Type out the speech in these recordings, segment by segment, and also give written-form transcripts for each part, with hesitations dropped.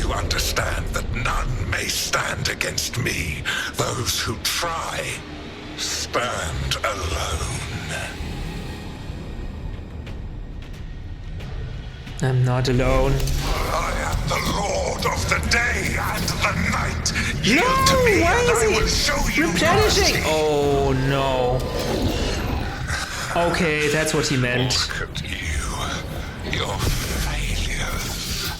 you understand that none may stand against me? Those who try stand alone. I'm not alone. I am the Lord of the day and the night. Yield No, to me why and is I he will show you replenishing? mercy. Oh no. Okay, that's what he meant. Look at you. Your failures.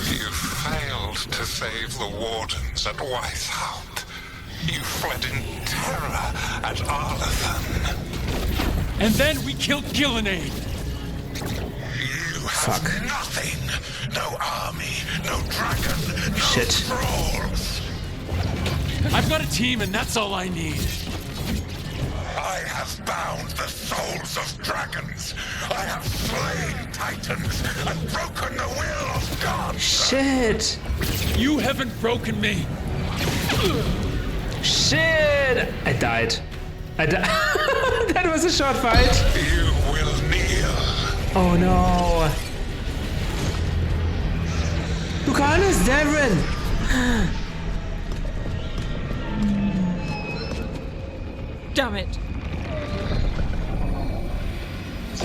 You failed to save the wardens at Weisshaupt. You fled in terror at Arlathan. And then we killed Gillenade. You Fuck. have nothing. No army, no dragon, no Shit. thralls. I've got a team and that's all I need. I have bound the souls of dragons. I have slain titans and broken the will of gods. Shit. You haven't broken me. Shit. I died. That was a short fight. You will kneel. Oh no. Lucanus, Devin. Damn it.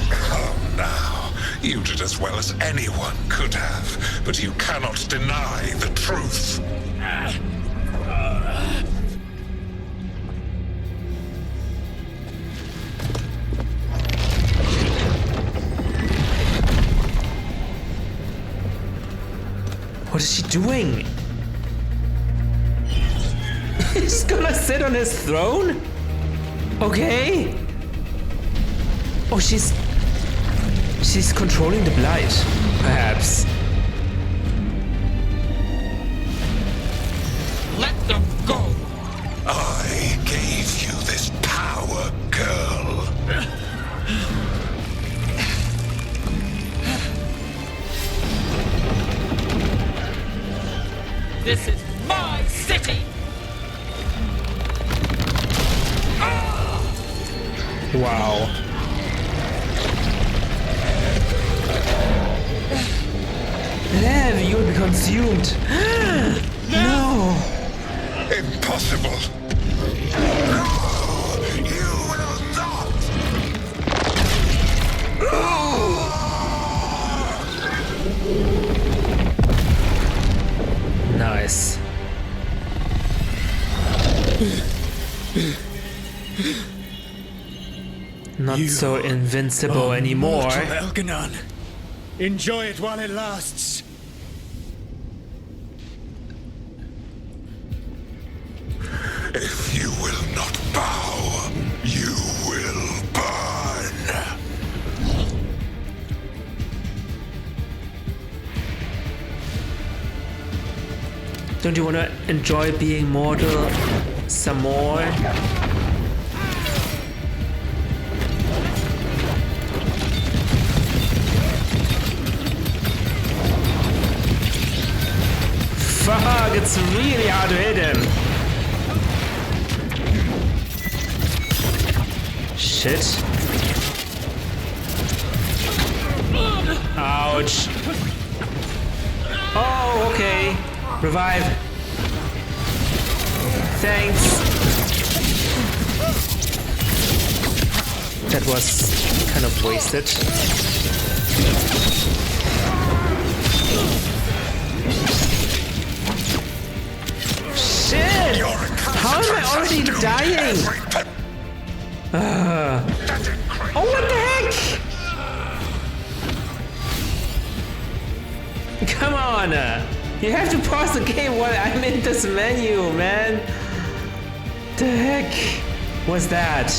Come now. You did as well as anyone could have, but you cannot deny the truth. What is she doing? He's gonna sit on his throne? Okay. Oh, she's controlling the blight, perhaps. Let them go. I gave you this power, girl. This is my city. Wow. Lev, you'll be consumed. No. Impossible. No, you will not. Nice. Not so invincible anymore. Elganon. Enjoy it while it lasts. If you will not bow, you will burn. Don't you want to enjoy being mortal some more? Fuck, it's really hard to hit him. Shit. Ouch. Oh, okay. Revive. Thanks. That was kind of wasted. Shit! How am I already dying? Oh, what the heck? Come on! You have to pause the game while I'm in this menu, man. The heck was that?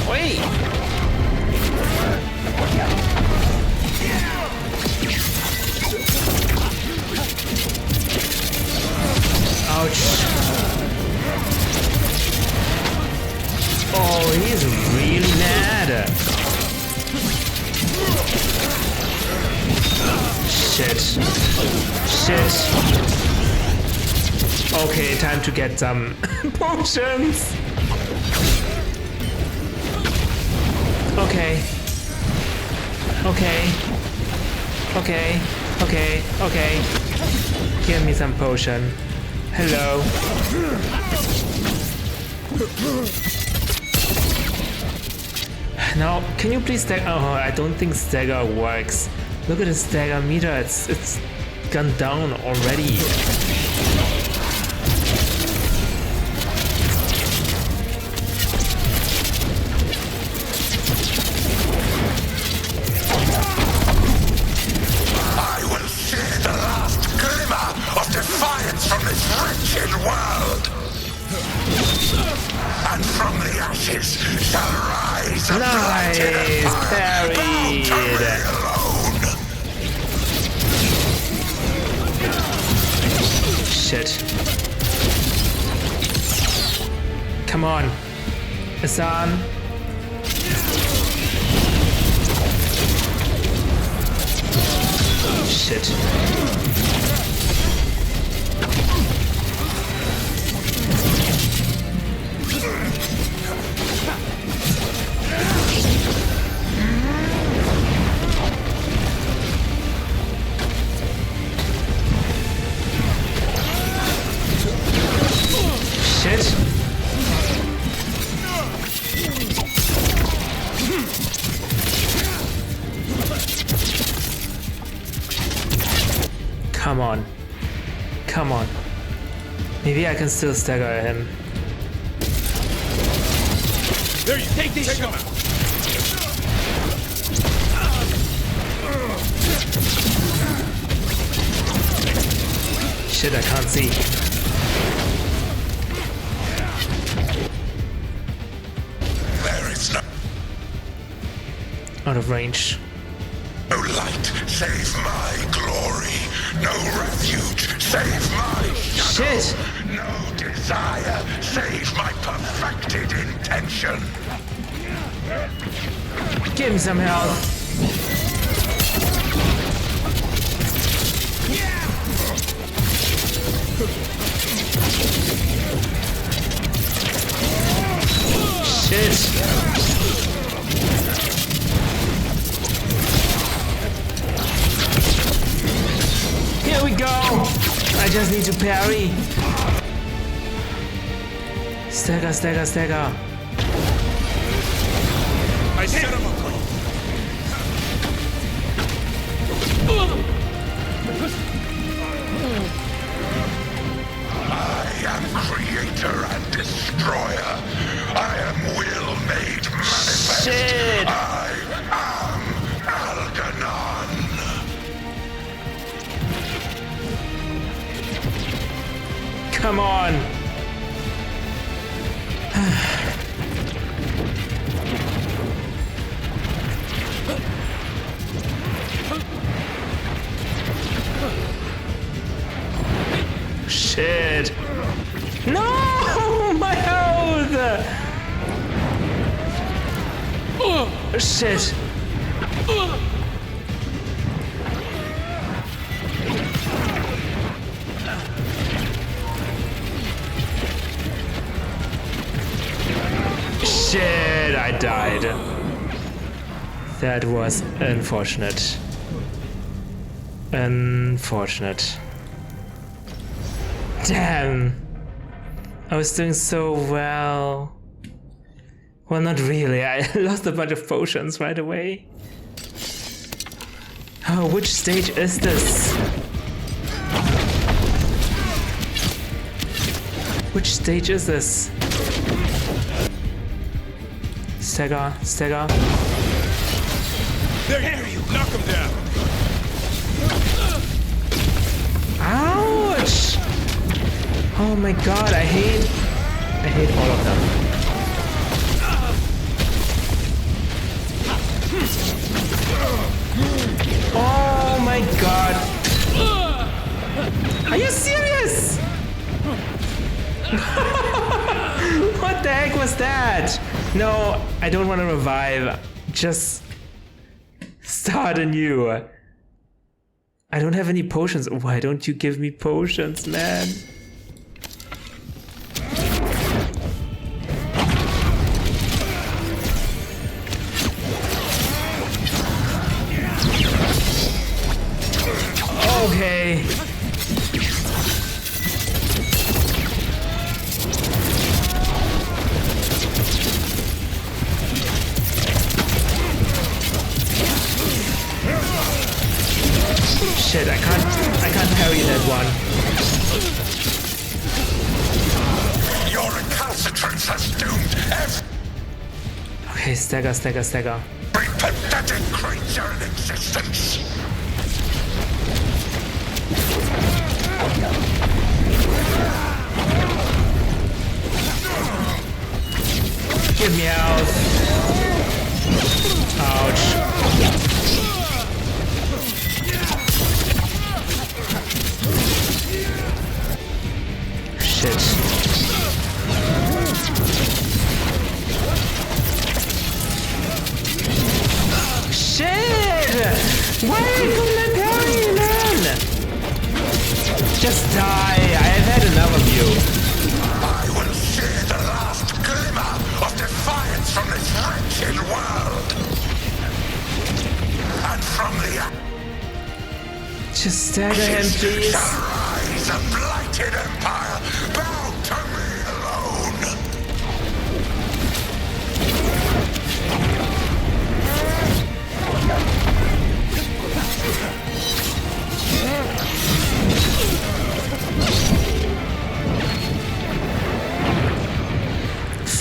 Wait! Ouch. Oh, he's really mad. Shit. Shit. Okay, time to get some potions. Okay. Okay. Okay. Okay. Okay. Give me some potion. Hello. Now, can you please stagger? Oh, I don't think stagger works. Look at the stagger meter. It's gone down already. I will see the last glimmer of defiance from this wretched world. And from the ashes shall rise a blighted empire, bound to me alone. Shit. Come on. Asan. Shit. Shit. Come on. Come on. Maybe I can still stagger him. There you take these shots. Shit, I can't see. There is no Out of range. light save my glory, no refuge save my shadow, Shit! no desire save my perfected intention. Give me some help. Shit. Here we go. I just need to parry. Stagger, stagger, stagger. I set him up. I am creator and destroyer. I am will made manifest. Shit. I am Algernon. Come on. Shit. No! My health! Shit. Shit, I died. That was unfortunate. Unfortunate. Damn. I was doing so well. Well, not really. I lost a bunch of potions right away. Oh, which stage is this? Which stage is this? Stagger, stagger. There you knock him down. Ouch! Oh my god, I hate all of them. Oh my god. Are you serious? What the heck was that? No, I don't want to revive. Just start anew. I don't have any potions. Why don't you give me potions, man? Okay. Shit, I can't parry that one. Your recalcitrance has doomed every Okay, stagger. pathetic creature in existence. Give me out. Ouch. Shit. Shit! Why couldn't I parry, man? Just die. I have had enough of you. I will share the last glimmer of defiance from this wretched world. And from the Just stagger him, please. shall rise a blighted empire bound to me alone.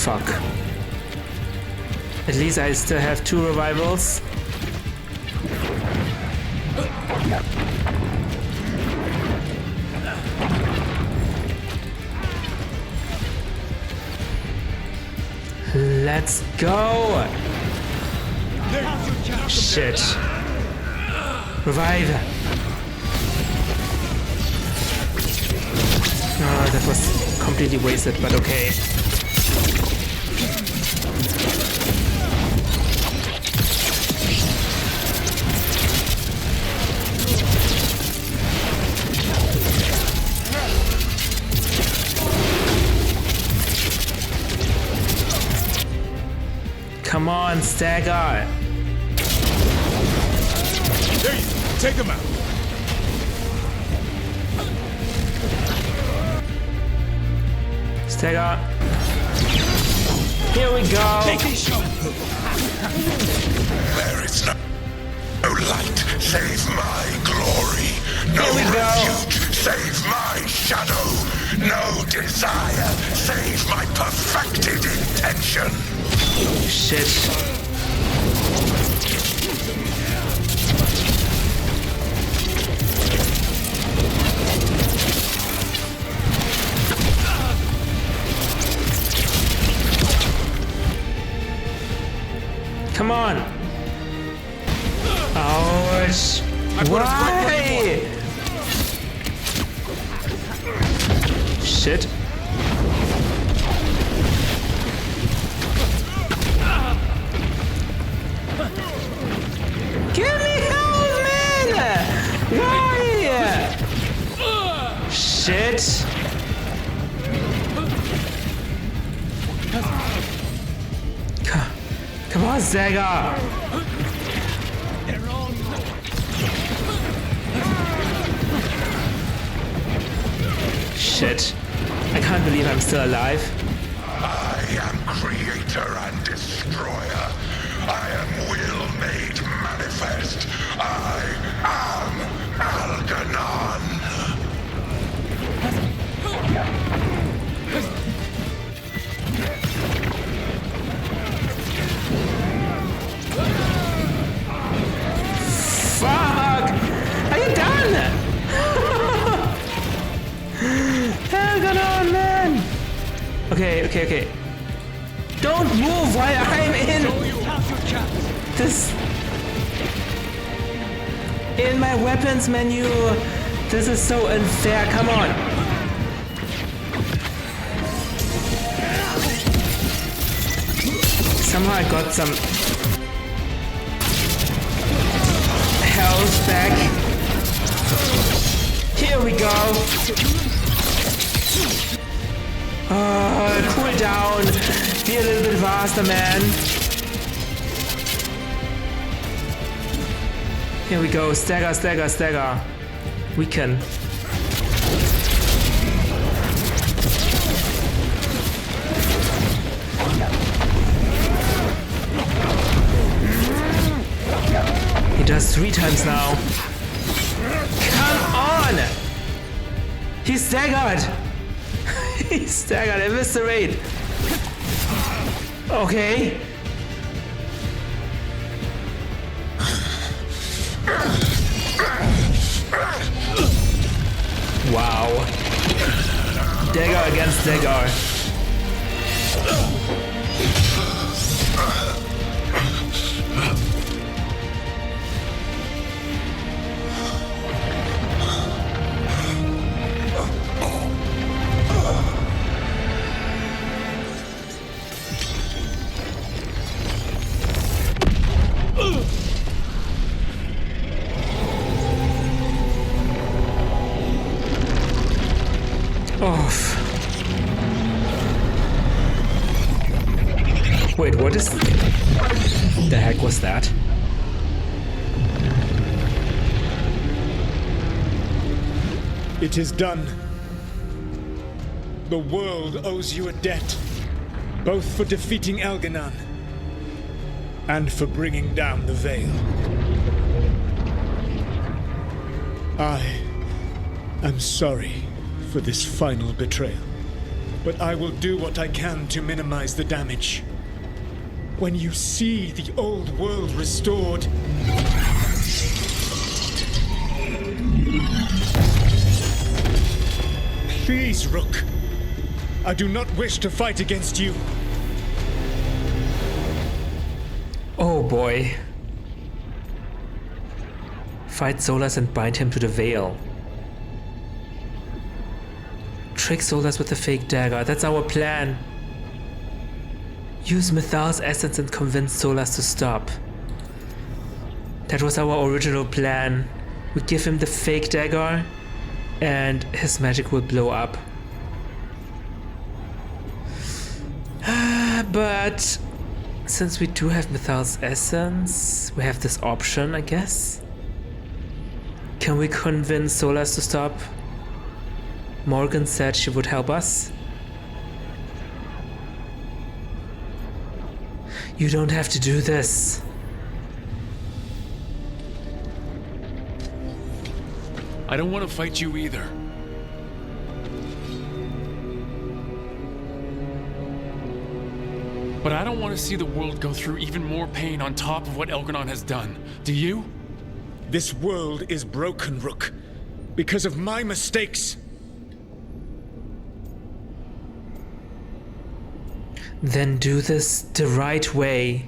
Fuck. At least I still have 2 revivals. Let's go! Shit. Revive! Oh, that was completely wasted, but okay. Come on, stagger! There you go. Take him out. Stagger! Here we go! There is no light save my glory. No Here we go. refuge save my shadow. No desire save my perfected intention. Shit. Come on! Ouch! Why? Shit. Give me help, man! Why? Shit. Come on, Zaga! Shit. I can't believe I'm still alive. I am creator and destroyer. I am will made manifest. I am Algernon. Fuck! Are you done? Hell on, man! Okay. Don't move while I'm in this... in my weapons menu. This is so unfair, come on. Somehow I got some health back. Here we go. Cool down. Be a little bit faster, man. Here we go. Stagger. We can. He does 3 times now. Come on! He's staggered! He's staggered, eviscerate! Okay. Wow. Dagger against dagger. Wait, what is... the heck was that? It is done. The world owes you a debt, both for defeating Elganon and for bringing down the Veil. I am sorry for this final betrayal, but I will do what I can to minimize the damage. When you see the old world restored, please, Rook. I do not wish to fight against you. Oh boy. Fight Solas and bind him to the Veil. Trick Solas with the fake dagger. That's our plan. Use Mythal's essence and convince Solas to stop. That was our original plan. We give him the fake dagger and his magic will blow up. But since we do have Mythal's essence, we have this option, I guess. Can we convince Solas to stop? Morgan said she would help us. You don't have to do this. I don't want to fight you either. But I don't want to see the world go through even more pain on top of what Elganon has done. Do you? This world is broken, Rook, because of my mistakes. Then do this the right way.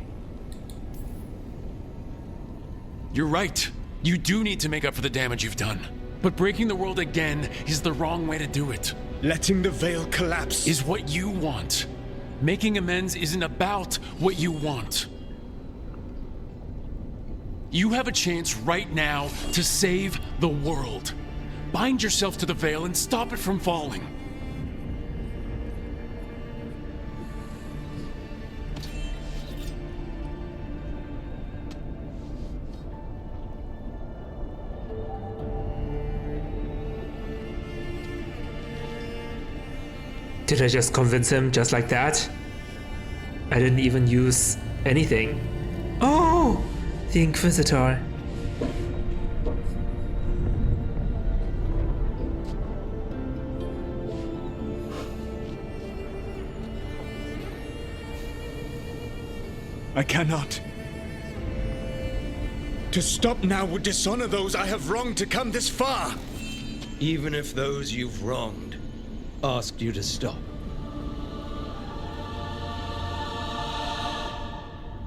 You're right. You do need to make up for the damage you've done. But breaking the world again is the wrong way to do it. Letting the Veil collapse Is what you want. Making amends isn't about what you want. You have a chance right now to save the world. Bind yourself to the Veil and stop it from falling. Did I just convince him just like that? I didn't even use anything. Oh! The Inquisitor. I cannot. To stop now would dishonor those I have wronged to come this far. Even if those you've wronged asked you to stop.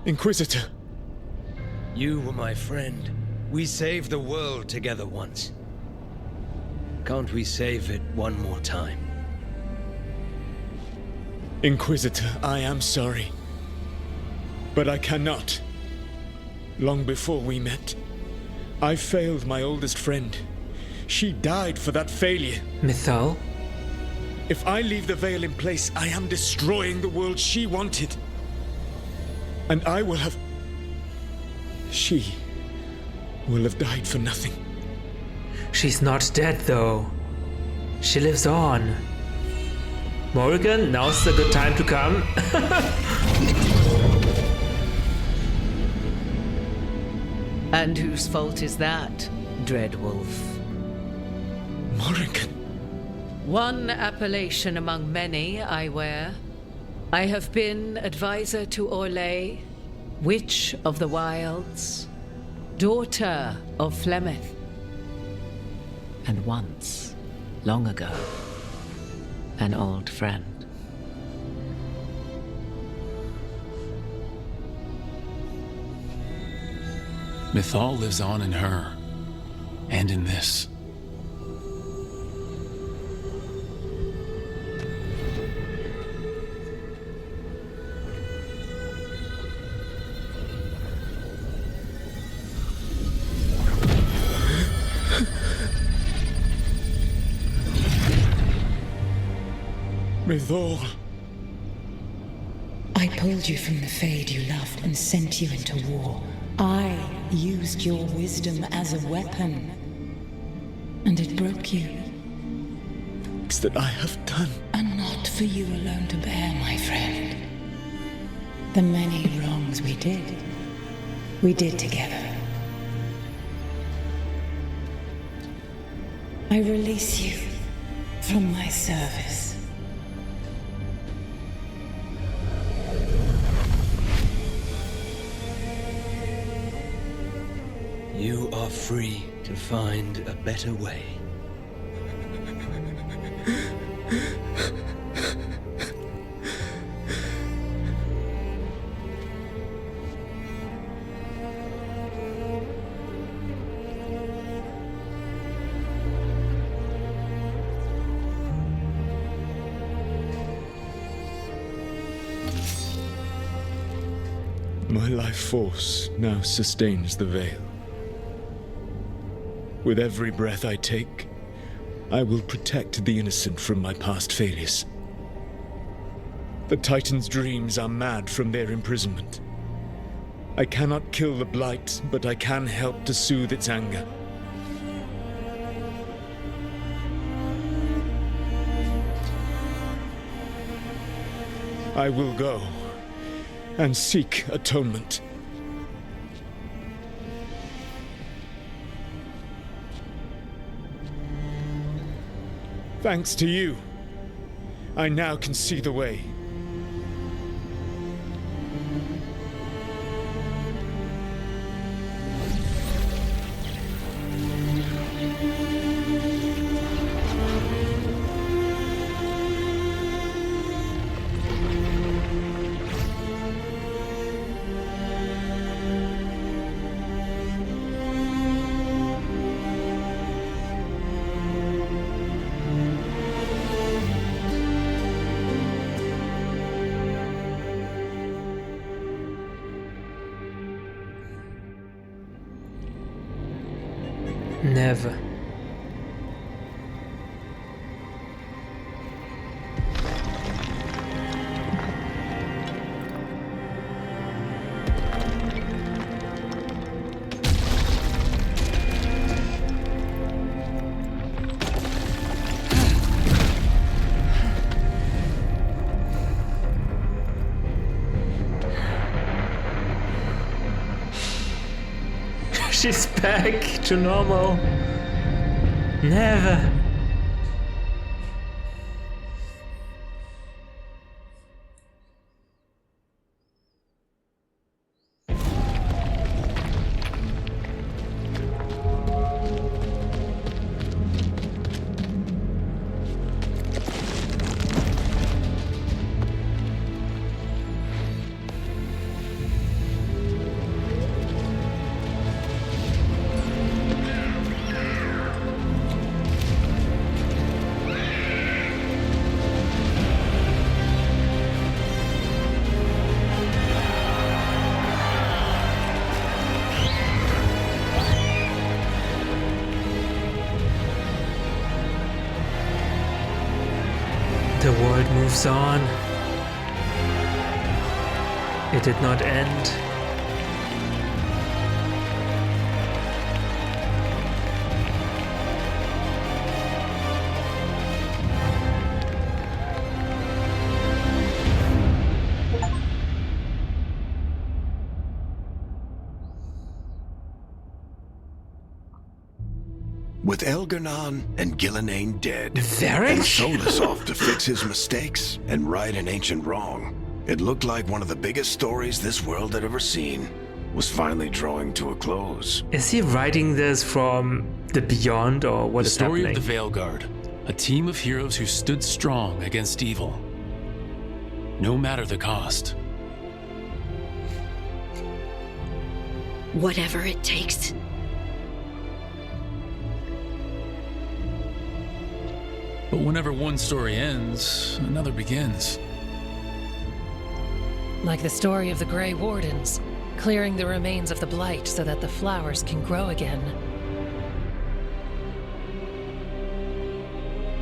Inquisitor. You were my friend. We saved the world together once. Can't we save it one more time? Inquisitor, I am sorry. But I cannot. Long before we met, I failed my oldest friend. She died for that failure. Mythal? If I leave the Veil in place, I am destroying the world she wanted. And I will have... She will have died for nothing. She's not dead though. She lives on. Morrigan, now's the good time to come. And whose fault is that, Dreadwolf? Morrigan. One appellation among many, I wear. I have been advisor to Orlais, Witch of the Wilds, daughter of Flemeth, and once, long ago, an old friend. Mythal lives on in her, and in this. Mythal. I pulled you from the Fade you loved and sent you into war. I used your wisdom as a weapon. And it broke you. Things that I have done. And not for you alone to bear, my friend. The many wrongs we did together. I release you from my service. You are free to find a better way. My life force now sustains the veil. With every breath I take, I will protect the innocent from my past failures. The Titan's dreams are mad from their imprisonment. I cannot kill the blight, but I can help to soothe its anger. I will go and seek atonement. Thanks to you, I now can see the way. Never. She's back to normal. Never. The world moves on. It did not end. With Elgar'nan and Gillenane dead, Varric? and Solus off to fix his mistakes and right an ancient wrong, it looked like one of the biggest stories this world had ever seen was finally drawing to a close. Is he writing this from the beyond, or what The is story happening? of the Veilguard, a team of heroes who stood strong against evil, no matter the cost. Whatever it takes. But whenever one story ends, another begins. Like the story of the Grey Wardens, clearing the remains of the blight so that the flowers can grow again.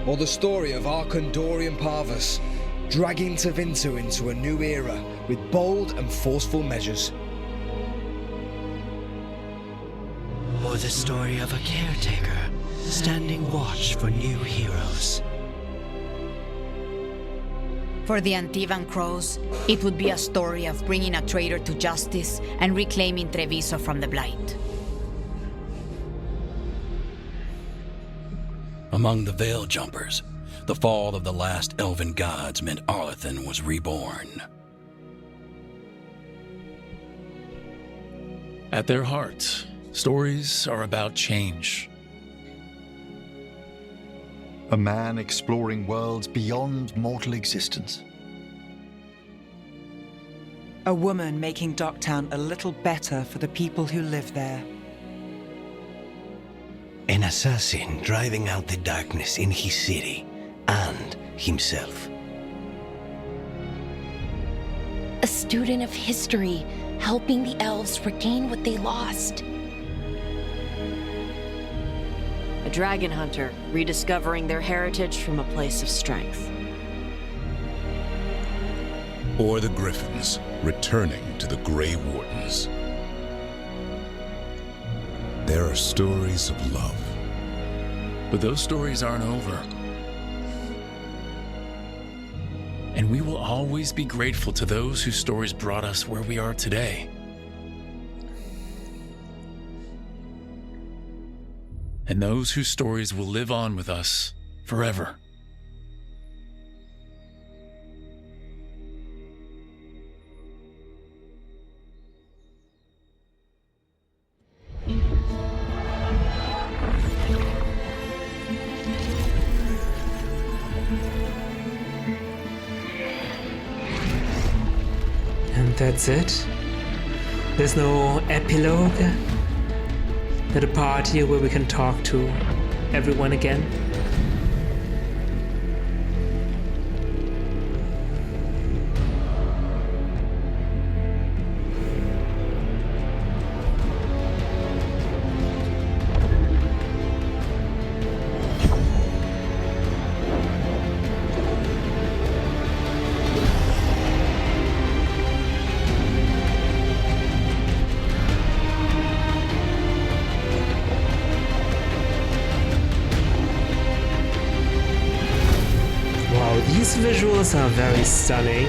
Or the story of Arkandorian Parvus, dragging Tevinter into a new era with bold and forceful measures. Or the story of a caretaker, standing watch for new heroes. For the Antivan Crows, it would be a story of bringing a traitor to justice and reclaiming Treviso from the blight. Among the Veil Jumpers, the fall of the last elven gods meant Arlathan was reborn. At their heart, stories are about change. A man exploring worlds beyond mortal existence. A woman making Docktown a little better for the people who live there. An assassin driving out the darkness in his city and himself. A student of history, helping the elves regain what they lost. A dragon hunter, rediscovering their heritage from a place of strength. Or the Griffins, returning to the Grey Wardens. There are stories of love. But those stories aren't over. And we will always be grateful to those whose stories brought us where we are today. And those whose stories will live on with us forever. And that's it? There's no epilogue? At a party where we can talk to everyone again? These visuals are very stunning.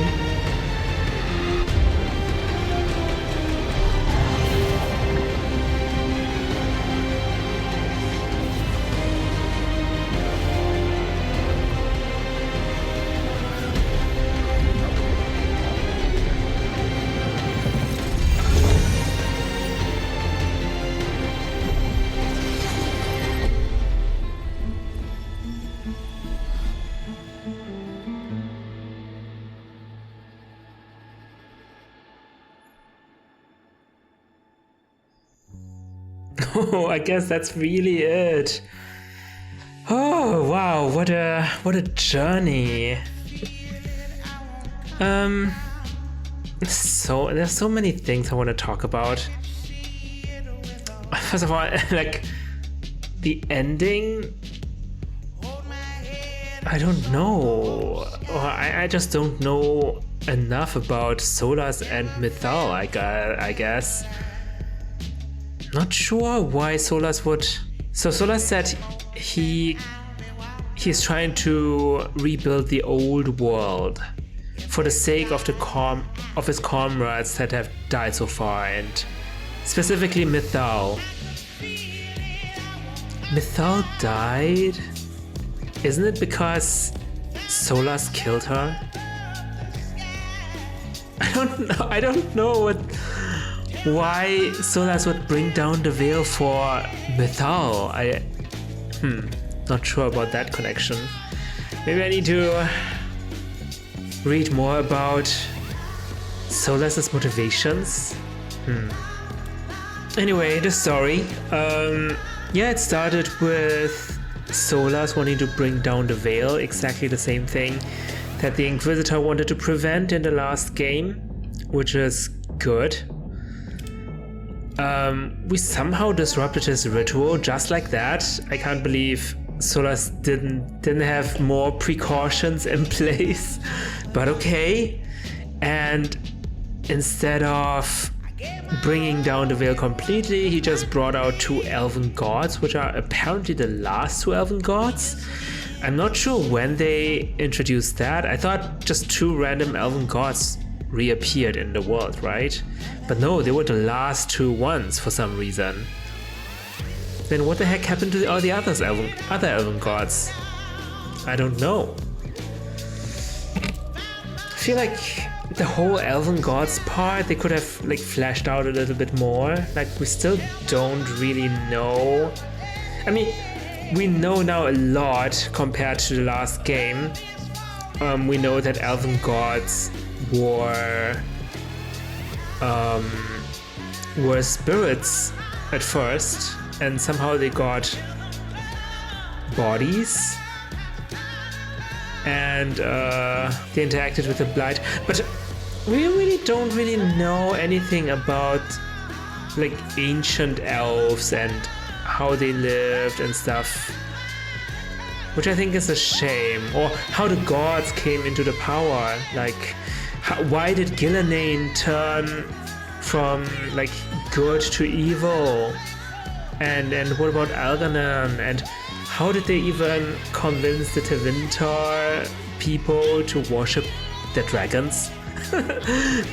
Oh, I guess that's really it. Oh wow, what a journey. So there's so many things I want to talk about. First of all, like the ending, I don't know. I just don't know enough about Solas and Mythal, I guess. Not sure why Solas would. So Solas said he's trying to rebuild the old world for the sake of his comrades that have died so far, and specifically Mythal. Mythal died? Isn't it because Solas killed her? I don't know why Solas would bring down the veil for Mythal. Not sure about that connection. Maybe I need to read more about Solas's motivations. Anyway, the story. It started with Solas wanting to bring down the veil, exactly the same thing that the Inquisitor wanted to prevent in the last game, which is good. We somehow disrupted his ritual just like that. I can't believe Solas didn't have more precautions in place, but okay. And instead of bringing down the veil completely, he just brought out 2 elven gods, which are apparently the last 2 elven gods. I'm not sure when they introduced that. I thought just 2 random elven gods reappeared in the world, right? But no, they were the last 2 ones for some reason. Then what the heck happened to all the other elven gods? I don't know. I feel like the whole elven gods part, they could have like fleshed out a little bit more. Like, we still don't really know. I mean, we know now a lot compared to the last game. We know that elven gods were spirits at first, and somehow they got bodies, and they interacted with the blight. But we really don't really know anything about like ancient elves and how they lived and stuff, which I think is a shame. Or how the gods came into the power. Like, why did Gillenane turn from like good to evil? And what about Algernon? And how did they even convince the Tevinter people to worship the dragons?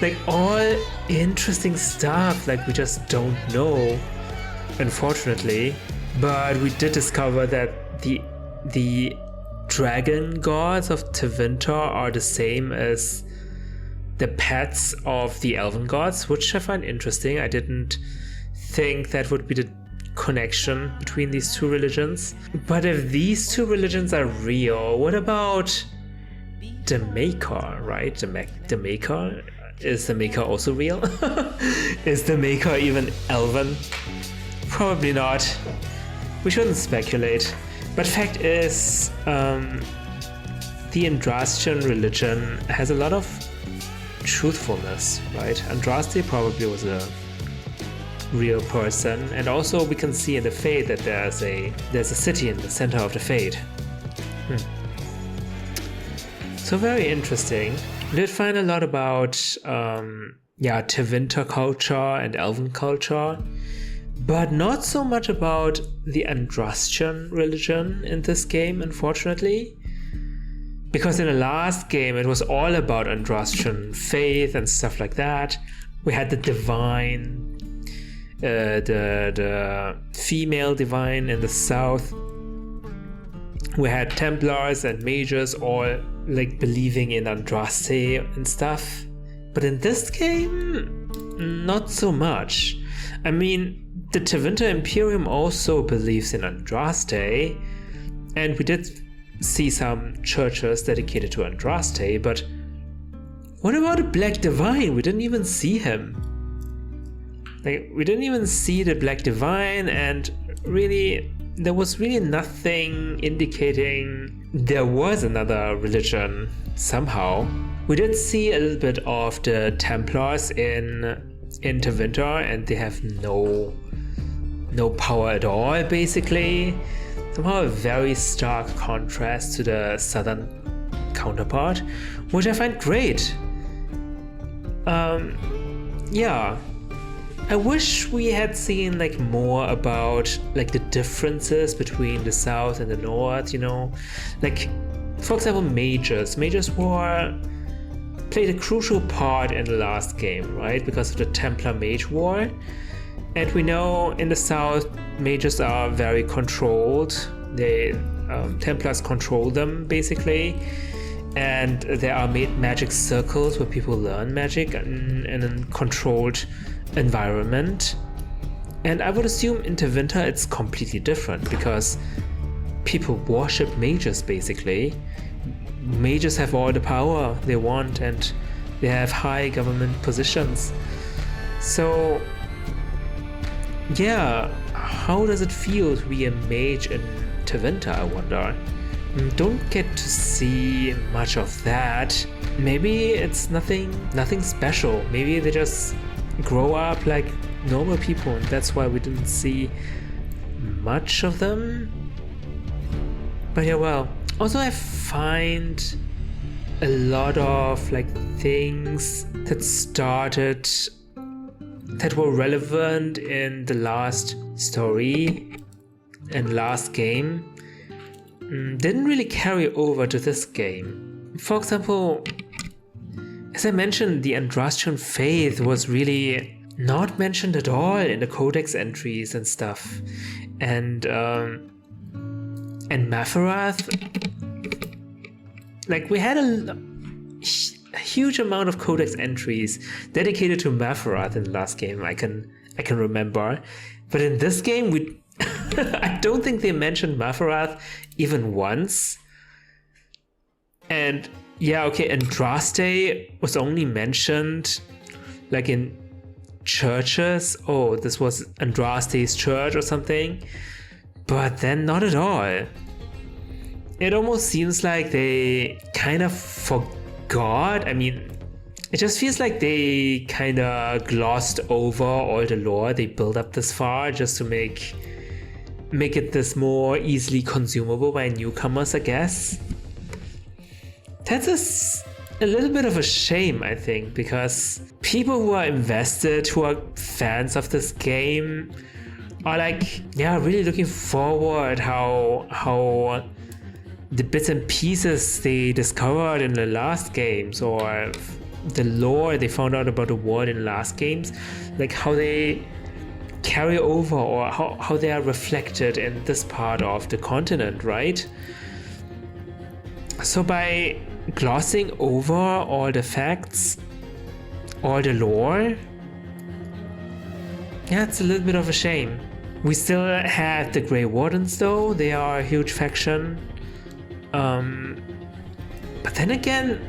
Like, all interesting stuff, like, we just don't know, unfortunately. But we did discover that the dragon gods of Tevinter are the same as the pets of the elven gods, which I find interesting. I didn't think that would be the connection between these 2 religions. But if these 2 religions are real, what about the Maker, right? The Maker? Is the Maker also real? Is the Maker even elven? Probably not. We shouldn't speculate. But fact is, the Andrastian religion has a lot of truthfulness, right? Andraste probably was a real person, and also we can see in the Fade that there's a city in the center of the Fade. So very interesting. We did find a lot about Tevinter culture and elven culture, but not so much about the Andrastian religion in this game, unfortunately. Because in the last game it was all about Andrastian faith and stuff like that. We had the divine, the female divine in the south. We had Templars and mages all like believing in Andraste and stuff. But in this game, not so much. I mean, the Tevinter Imperium also believes in Andraste, and we did see some churches dedicated to Andraste, but what about the Black Divine? We didn't even see him. Like, we didn't even see the Black Divine, and really, there was really nothing indicating there was another religion somehow. We did see a little bit of the Templars in Tevinter, and they have no power at all, basically. Somehow a very stark contrast to the southern counterpart, which I find great. I wish we had seen like more about like the differences between the south and the north, you know? Like, for example, mages. Mages played a crucial part in the last game, right? Because of the Templar Mage War. And we know in the south, mages are very controlled. Templars control them, basically. And there are magic circles where people learn magic in a controlled environment. And I would assume in Tevinter it's completely different, because people worship mages, basically. Mages have all the power they want, and they have high government positions. So yeah, how does it feel to be a mage in Tevinter, I wonder? Don't get to see much of that. Maybe it's nothing special. Maybe they just grow up like normal people, and that's why we didn't see much of them. But yeah, well, also I find a lot of like things that started that were relevant in the last story and last game didn't really carry over to this game. For example, as I mentioned, the Andrastian faith was really not mentioned at all in the codex entries and stuff. And Matherath, like we had a huge amount of codex entries dedicated to Matherath in the last game, I can remember. But in this game, I don't think they mentioned Matherath even once. And yeah, okay, Andraste was only mentioned like in churches. Oh, this was Andraste's church or something. But then not at all. It almost seems like they kind of forgot. I mean, it just feels like they kind of glossed over all the lore they built up this far just to make it this more easily consumable by newcomers, I guess. That's a little bit of a shame, I think, because people who are invested, who are fans of this game, are like, yeah, really looking forward how the bits and pieces they discovered in the last games, or the lore they found out about the world in the last games, like how they carry over, or how they are reflected in this part of the continent, right? So by glossing over all the facts, all the lore, yeah, it's a little bit of a shame. We still had the Grey Wardens though, they are a huge faction. But then again,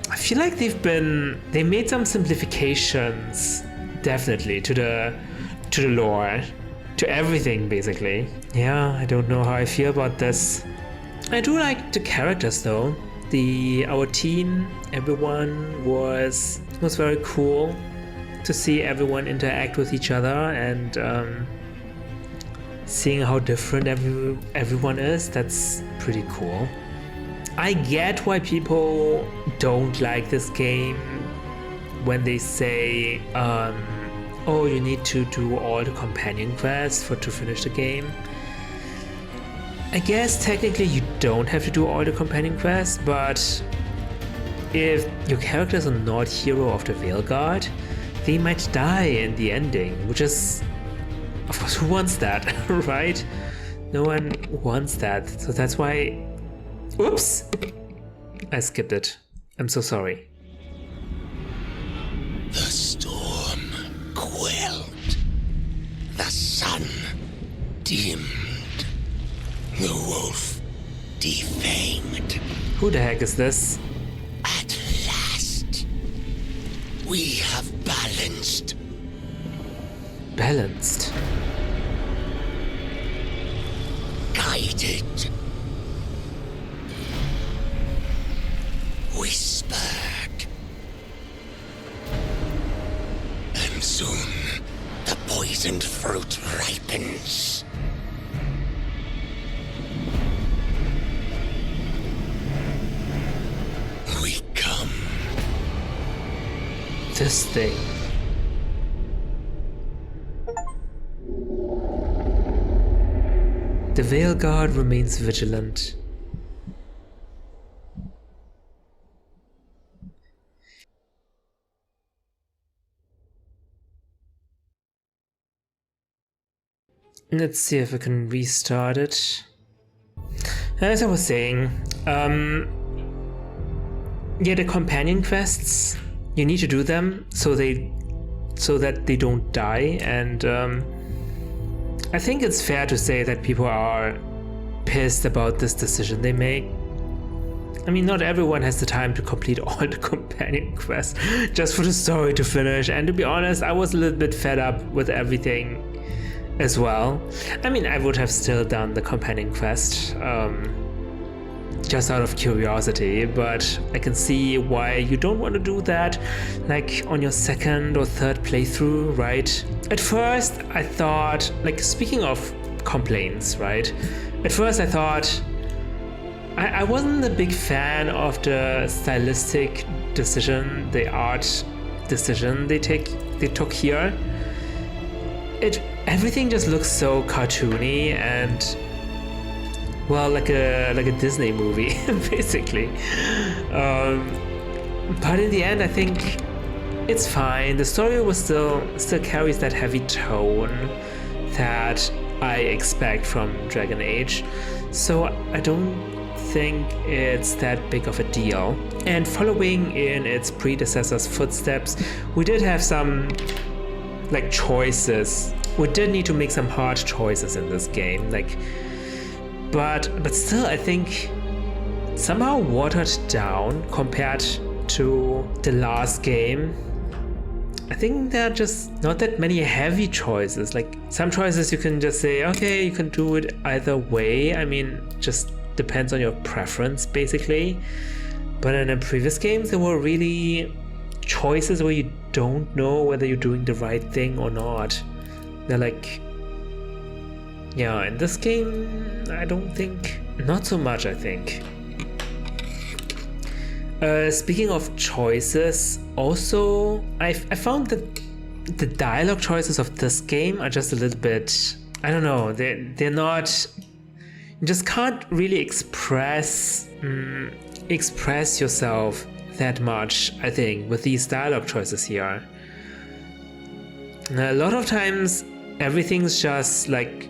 I feel like they made some simplifications, definitely, to the lore, to everything basically. Yeah, I don't know how I feel about this. I do like the characters though. Our team, everyone was very cool to see everyone interact with each other, and seeing how different everyone is, that's pretty cool. I get why people don't like this game when they say, oh, you need to do all the companion quests to finish the game. I guess technically you don't have to do all the companion quests, but if your characters are not hero of the Veilguard, they might die in the ending, which is, of course, who wants that, right? No one wants that, so that's why... Oops! I skipped it. I'm so sorry. The storm quelled. The sun dimmed. The wolf defanged. Who the heck is this? At last, we have balanced. Balanced? Guided. Whispered. And soon, the poisoned fruit ripens. We come. This thing. The Veilguard remains vigilant. Let's see if I can restart it. As I was saying, yeah, the companion quests, you need to do them so that they don't die, and I think it's fair to say that people are pissed about this decision they make. I mean, not everyone has the time to complete all the companion quests just for the story to finish, and to be honest, I was a little bit fed up with everything as well. I mean, I would have still done the companion quest, just out of curiosity, but I can see why you don't want to do that, like on your second or third playthrough, right? At first, I thought, like, speaking of complaints, right? At first I thought, I wasn't a big fan of the stylistic decision, the art decision they took here. Everything just looks so cartoony and, well, like a Disney movie, basically. But in the end, I think it's fine. The story was still carries that heavy tone that I expect from Dragon Age, so I don't think it's that big of a deal. And following in its predecessor's footsteps, we did have some, like, choices. We did need to make some hard choices in this game, like, but still, I think somehow watered down compared to the last game. I think there are just not that many heavy choices. Like, some choices you can just say, okay, you can do it either way. I mean, just depends on your preference, basically. But in the previous games, there were really choices where you don't know whether you're doing the right thing or not. They're like, yeah, in this game, I don't think, not so much, I think. Speaking of choices, also, I found that the dialogue choices of this game are just a little bit, I don't know, they're not, you just can't really express yourself that much, I think, with these dialogue choices here. And a lot of times, everything's just like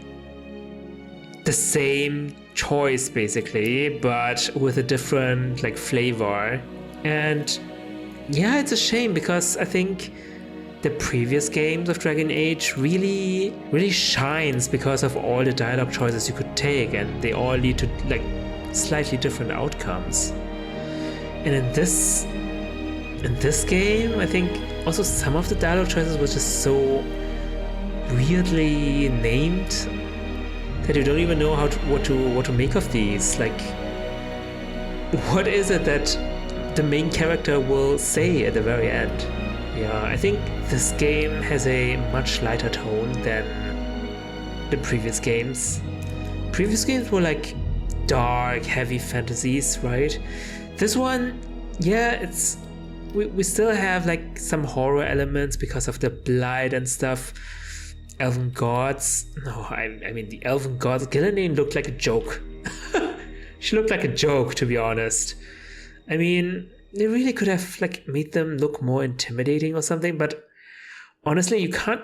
the same choice, basically, but with a different, like, flavor. And yeah, it's a shame, because I think the previous games of Dragon Age really shines because of all the dialogue choices you could take, and they all lead to, like, slightly different outcomes. And in this game, I think also some of the dialogue choices were just so weirdly named that you don't even know what to make of these. Like, what is it that the main character will say at the very end? Yeah, I think this game has a much lighter tone than the previous games. Previous games were like dark, heavy fantasies, right? This one, yeah, we still have like some horror elements because of the blight and stuff. Elven gods. No, I mean the elven gods. Gillian looked like a joke. She looked like a joke, to be honest. I mean, they really could have like made them look more intimidating or something, but honestly, you can't.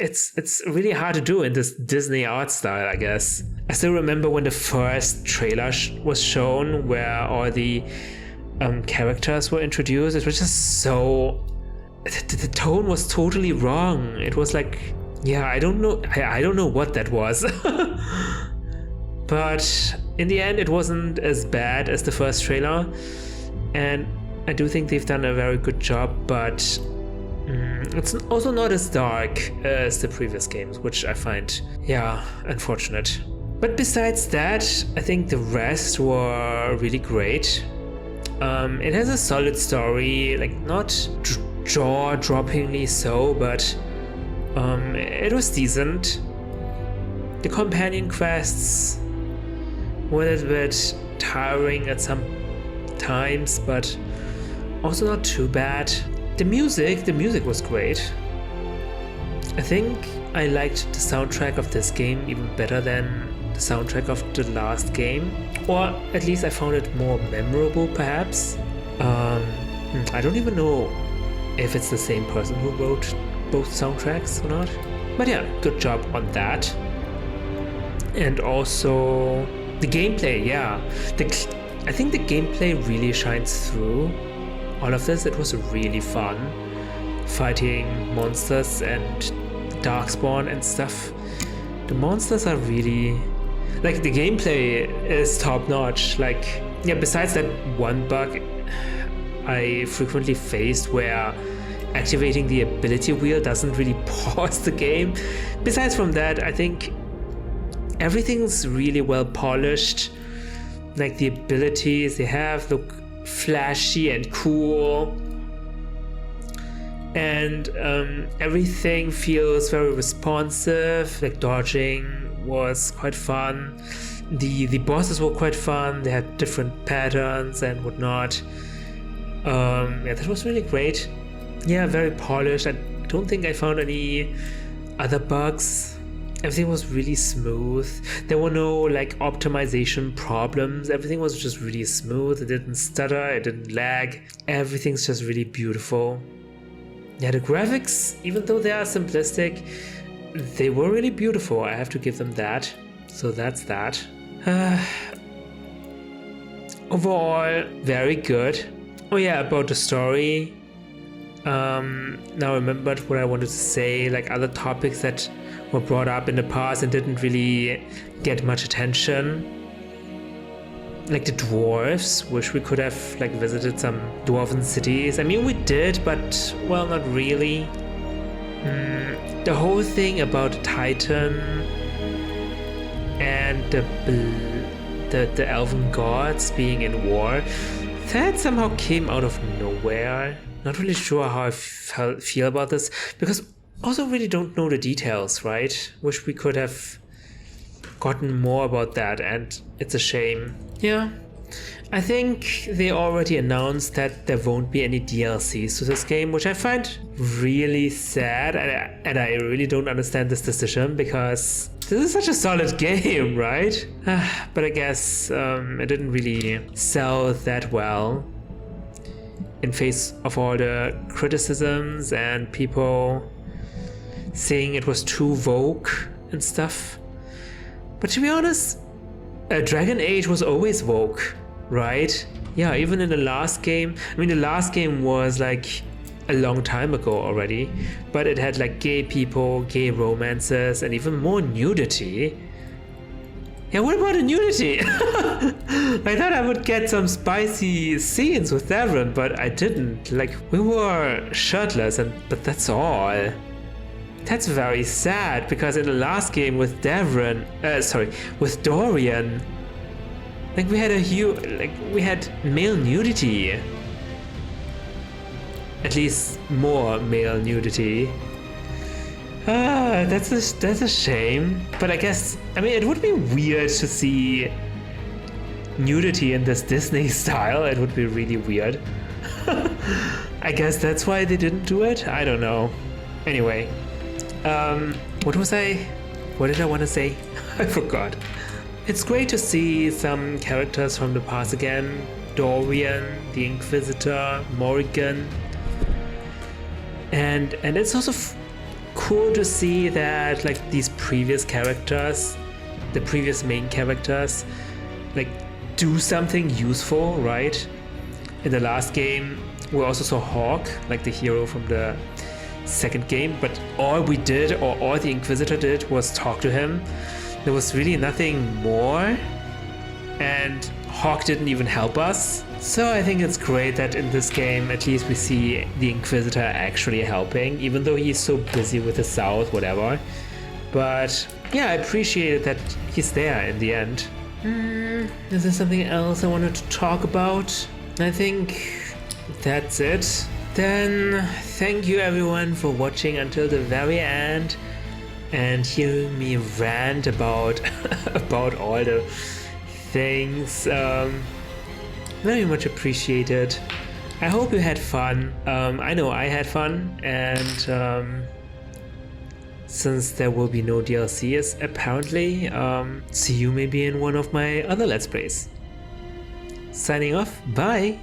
It's really hard to do in this Disney art style, I guess. I still remember when the first trailer was shown, where all the characters were introduced. It was just so. The tone was totally wrong. It was like, yeah, I don't know what that was. But in the end, it wasn't as bad as the first trailer, and I do think they've done a very good job, but it's also not as dark as the previous games, which I find, yeah, unfortunate. But besides that, I think the rest were really great. It has a solid story, like not jaw-droppingly so, but it was decent. The companion quests were a little bit tiring at some times, but also not too bad. The music was great. I think I liked the soundtrack of this game even better than the soundtrack of the last game, or at least I found it more memorable, perhaps. I don't even know if it's the same person who wrote both soundtracks or not, but yeah, good job on that. And also the gameplay, yeah. I think the gameplay really shines through all of this. It was really fun fighting monsters and darkspawn and stuff. The monsters are really, like, the gameplay is top notch. Like, yeah, besides that one bug I frequently faced where activating the ability wheel doesn't really pause the game. Besides from that, I think everything's really well polished. Like, the abilities they have look flashy and cool. And everything feels very responsive. Like, dodging was quite fun. The bosses were quite fun. They had different patterns and whatnot. Yeah, that was really great. Yeah, very polished. I don't think I found any other bugs. Everything was really smooth. There were no like optimization problems. Everything was just really smooth. It didn't stutter, it didn't lag. Everything's just really beautiful. Yeah, the graphics, even though they are simplistic, they were really beautiful. I have to give them that. So that's that. Overall, very good. Oh yeah, about the story. Now I remembered what I wanted to say, like other topics that were brought up in the past and didn't really get much attention. Like the dwarves, wish we could have like visited some dwarven cities. I mean, we did, but well, not really. The whole thing about the Titan and the elven gods being in war, that somehow came out of nowhere. Not really sure how I feel about this, because also really don't know the details, right? Wish we could have gotten more about that, and it's a shame. Yeah, I think they already announced that there won't be any DLCs to this game, which I find really sad, and I really don't understand this decision, because this is such a solid game, right? But I guess it didn't really sell that well in face of all the criticisms and people saying it was too woke and stuff. But to be honest, Dragon Age was always woke, right? Yeah, even in the last game. I mean, the last game was like a long time ago already, but it had like gay people, gay romances, and even more nudity. Yeah, what about the nudity? I thought I would get some spicy scenes with Devon, but I didn't. Like, we were shirtless, but that's all. That's very sad, because in the last game with with Dorian, like we had male nudity. At least more male nudity. That's a shame. But I guess, I mean, it would be weird to see nudity in this Disney style. It would be really weird. I guess that's why they didn't do it. I don't know. Anyway, what did I want to say? I forgot. It's great to see some characters from the past again. Dorian, the Inquisitor, Morrigan. And it's also cool to see that like these previous characters, the previous main characters, like do something useful, right? In the last game, we also saw Hawk, like the hero from the second game, but all we did, or all the Inquisitor did, was talk to him. There was really nothing more, and Hawk didn't even help us. So I think it's great that in this game at least we see the Inquisitor actually helping, even though he's so busy with the South, whatever. But yeah, I appreciate that he's there in the end. Is there something else I wanted to talk about? I think that's it. Then thank you everyone for watching until the very end and hearing me rant about about all the things. Very much appreciated. I hope you had fun. I know I had fun, and since there will be no DLCs apparently, see you maybe in one of my other Let's Plays. Signing off, bye!